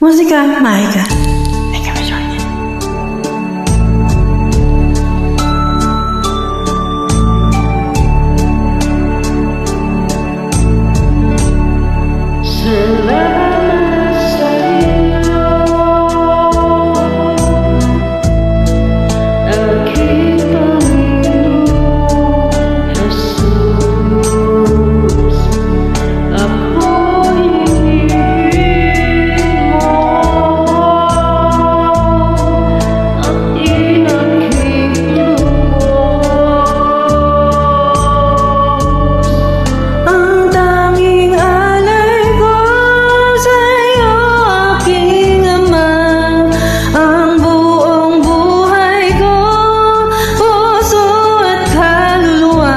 Musika, Maika. Thank you for joining. Salamat sa iyo, aking Panginoong Jesus. Ako'y inibig mo at inakilubos. Ang tanging alay ko sa'yo, aking Ama. Ang buong buhay ko, puso at kaluluwa,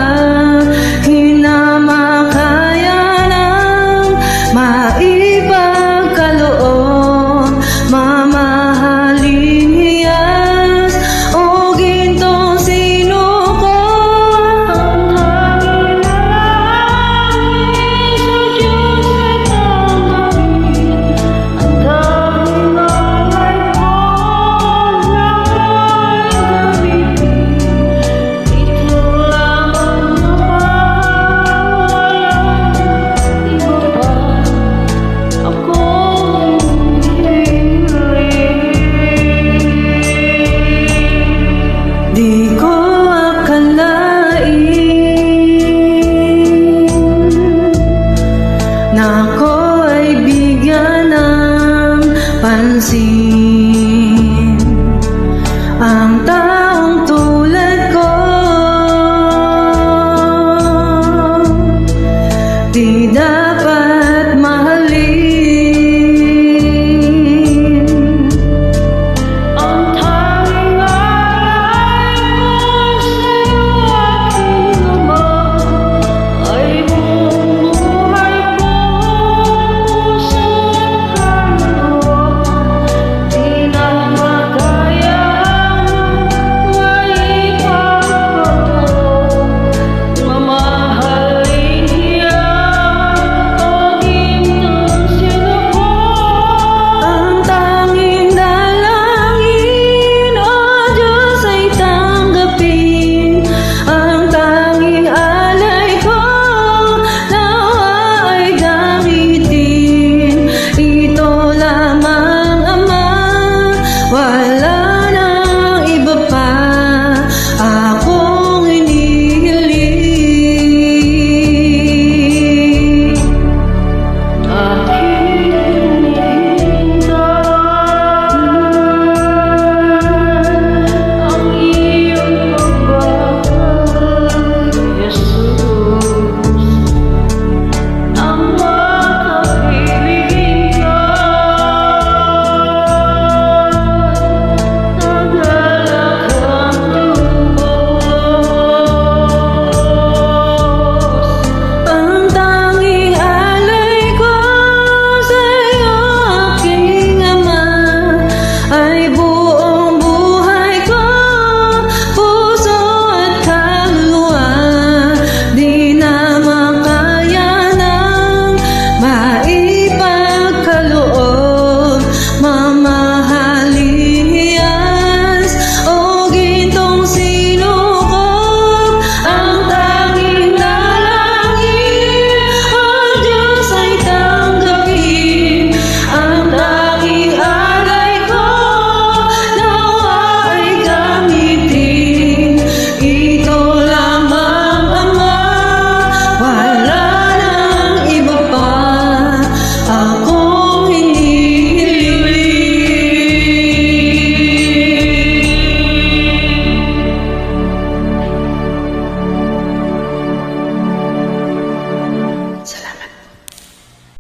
hinamakaya ng maipagkaloob. Mamahaling hiyas o gintong sinuko, Ang tanging lalaki sa Diyos ay tanggapin. Ang tanging alay ko na'y gamitin. Ito lamang naman, walang iba pa. Ako'y hinihiling. di ko akalain na ako ay bigyan ng pansin.